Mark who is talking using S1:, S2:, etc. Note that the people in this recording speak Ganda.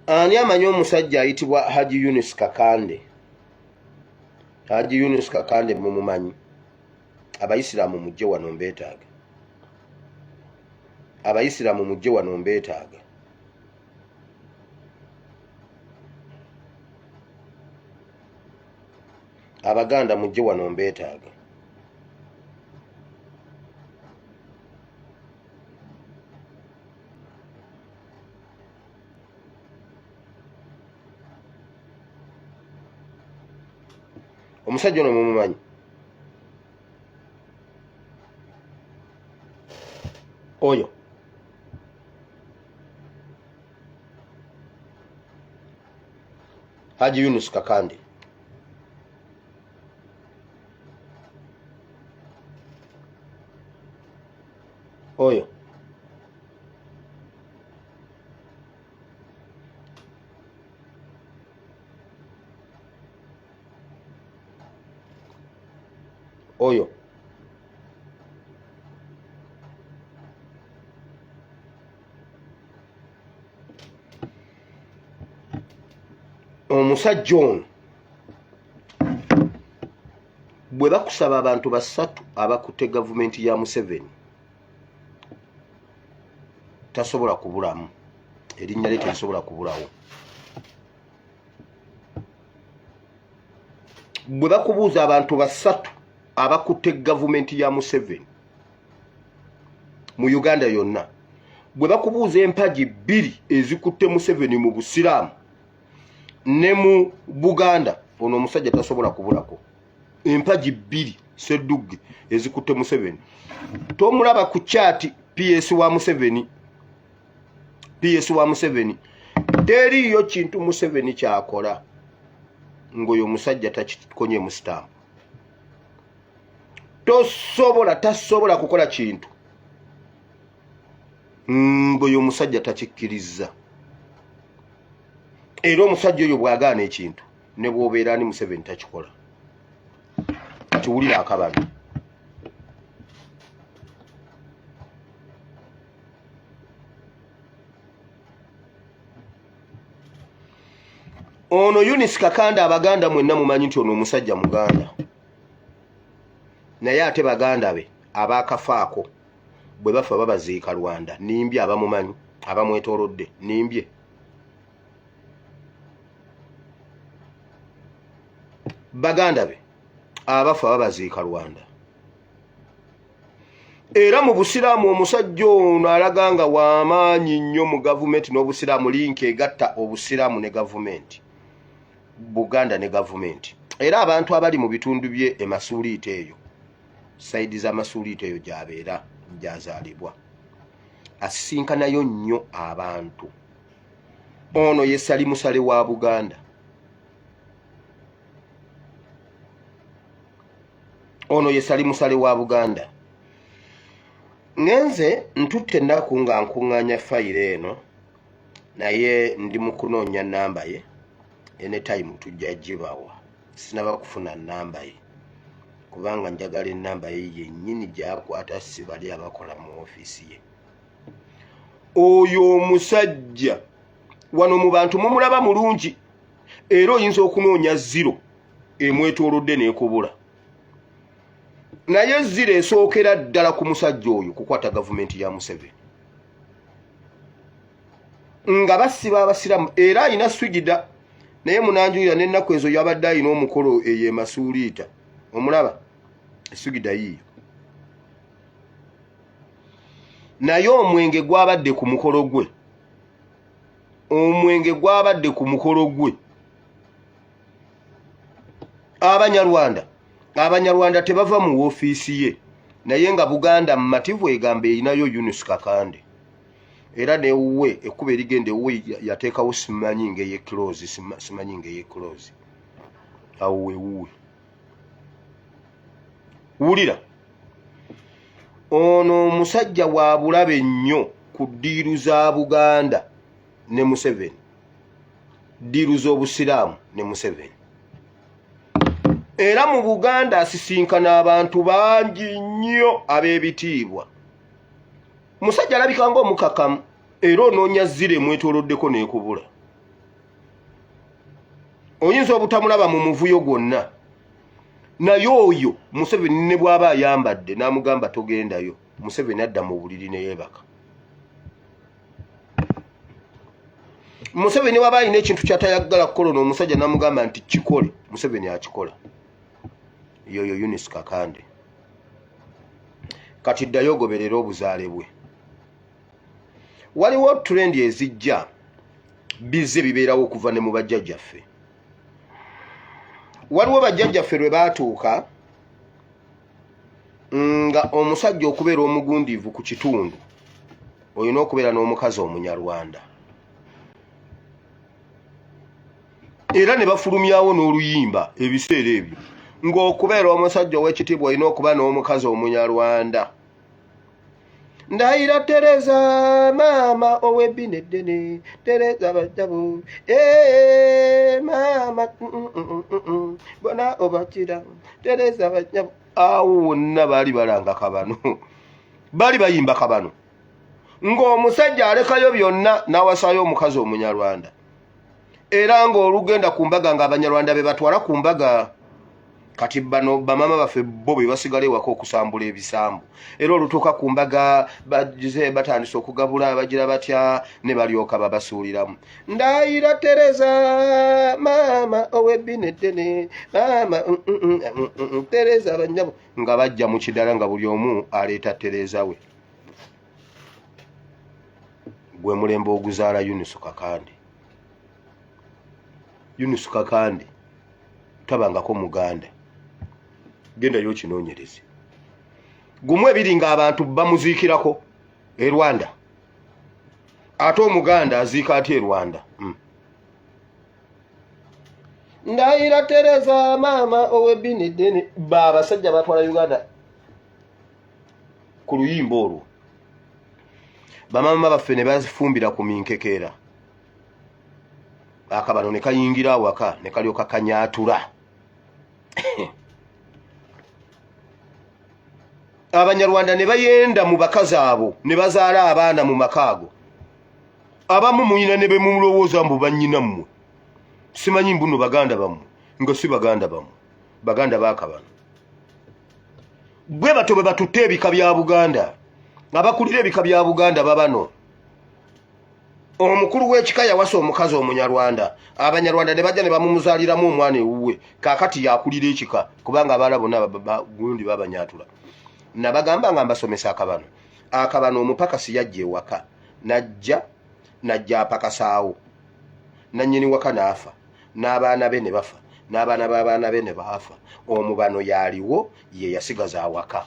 S1: Ani amanyi omusajja ayitibwa Haji Yunus Kakande? Haji Yunus Kakande mumumanyi? Abayisiraamu mujje wano mbeetaaga. Abayisiraamu mujje wano mbeetaaga. Abaganda mujje wano mbeetaaga. Omusajja ono mumumanyi? Oyo Haji Yunus Kakande. Oyo oyo omusajja ono bwe bakusaba abantu basatu abakutte gavumenti ya Museveni tasobola kubulamu, erinnya lye terisobola kubulawo. Bwe bakubuuza abantu basatu abakutte gavumenti ya Museveni mu Uganda yonna, bwe bakubuuza empagi bbiri ezikutte Museveni mu Busiraamu ne mu Buganda, ono omusajja tasobola kubulako. Empagi bbiri Ssedugge ezikutte Museveni. Tomulaba ku kyati PS wa Museveni. PS wa Museveni teriyo kintu Museveni kyakola ngoyo omusajja takikonye mu stamp. Tasobola kukola kintu ngoyo omusajja takikkiriza. Era omusajja oyo bw'agaana ekintu ne bw'obeera ni Museveni takikola. Kati wulira akabano. Ono Yunus Kakande Abaganda mwenna mumanyi nti ono omusajja Muganda. Naye ate baganda be abaakafaako bwe bafa babaziika Rwanda. Nimbye abamumanyi abamwetoolodde nimbye. Baganda be abafa babaziika Rwanda. Era mu Busiraamu omusajja ono alaga nga w'amaanyi nnyo mu gavumenti n'Obusiraamu, linki egatta Obusiraamu ne gavumenti, Buganda ne gavumenti. Era abantu abali mu bitundu bye emasuuliite eyo, saidi z'amasuuliite eyo gy'abeera gy'azaalibwa, asisinkanayo nnyo abantu. Ono ye Salimusale wa Buganda. Ono ye Salimusale wa Buganda. Ngenze ntutte ennaku nga nkuŋŋaanya fayiro eno, naye ndi mu kunoonya nnamba ye. Anytime tujja gibawa. Sinaba kufuna nnamba ye kubanga njagala ennamba ye yennyini gy'akwata, si bali abakola mu ofiisi ye. Oyo omusajja wano mu bantu mumulaba mulungi, era oyinza okunoonya ziro emwetoolodde n'ekubula. Naye ziro esookera ddala ku musajja oyo kukwata gavumenti ya Museveni. Nga basiba Abasiraamu era alina swigida, naye munanjulira n'ennaku ezo yabadde alina omukolo eyo emasuuliita. Omulaba eswigida yiyo. Naye omwenge gwabadde ku mukolo gwe. Omwenge gwabadde ku mukolo gwe. Abanyarwanda tebava mu ofiisi ye, naye nga Buganda mmativu egamba erinayo Yunus Kakande. Era newuwe ekkuba erigenda ewuwe yateekawo simanyi ng'ey'ekirozi, simanyi ng'ey'ekirozi. Awo ewuwe. Wulira. Ono omusajja wa bulabe nnyo ku ddiiru za Buganda ne Museveni. Ddiiru z'Obusiraamu ne Museveni. Era mu Buganda asisinkana abantu bangi nnyo ab'ebitiibwa. Musajja alabika ng'omukakamu era onoonya zire mwetooloddeko n'ekubula. oyinza obutamulaba mu muvuyo gwonna naye oyo Museveni ne bw'aba ayambadde n'amugamba togendayo Museveni adda mu buliri ne yeebaka. Museveni waba alina ekintu kyatayagala kukola n'omusajja n'amugamba nti kikole Museveni akikola. Yoyo Eunice Kakande kati ddayo ogoberera obuzaale bwe. Waliwo trend ezijja bizze bibeerawo okuva ne mu bajjajjaffe. Waliwo bajjajjaffe lwe baatuuka nga omusajja okubeera omugundiivu ku kitundu olina okubeera n'omukazi Omunyarwanda. Era ne bafulumyawo n'oluyimba ebiseera ebyo ng'okubeera omusajja ow'ekitiibwa olina okuba n'omukazi Omunyarwanda. Ndayira Tereza mama ow'ebbina eddene Tereza bajjabo mama bona obakira Tereza bajjabo. Awo wonna baali balanga kabano baali bayimba kabano ng'omusajja alekayo byonna n'awasaayo omukazi Omunyarwanda. Era ng'olugenda ku mbaga ng'Abanyarwanda be batwala ku mbaga kati bano bamama baffe bo be basigala ewaka okusambula ebisambu. Era olutuuka ku mbaga bagize batandise okugabula abagira batya ne balyoka babasuuliramu. Ndayira Tereza mama ow'ebbina eddene mama Tereza banyabo nga bajja mu kidala nga buli omu aleeta Tereza we. Gwe mulembe oguzaala Eunice Kakande. Eunice Kakande tabangako Muganda. Genda yo kinoonyereze. Gumu ebiri ng'abantu bamuziikirako e Rwanda. Ate Omuganda aziika atya e Rwanda? Ndayira Tereza mama ow'ebbina eddene abasajja batwala Uganda ku luyimba olwo. Bamama baffe ne bazifumbira ku minkekeera. Akabano ne kayingira awaka ne kalyoka kanyaatula. Abanyarwanda ne bayenda mu bakazi abo ne bazaala abaana mu makaago. Abamu muyina ne bemulowooza mbu bannyina mmwe. Simanyi mbuno baganda bammwe nga si baganda bammwe. Baganda baakabano. Bwe bato bwe batutte ebika bya Buganda. Abakulira ebika bya Buganda babano. Omukulu w'ekika yawasa omukazi Omunyarwanda. Abanyarwanda ne bajja ne bamumuzaaliramu omwana ewuwe. Kaakati yakulira ekika kubanga abaala bonna gundi babanyaatula. Nabagamba nga mbasomesa akabano. Akabano omupakasi yajja ewaka. Najja apakasaawo. Nannyini waka n'afa. N'abaana be ne bafa. N'abaana b'abaana be ne baafa. Omubano yaliwo ye yasigaza awaka.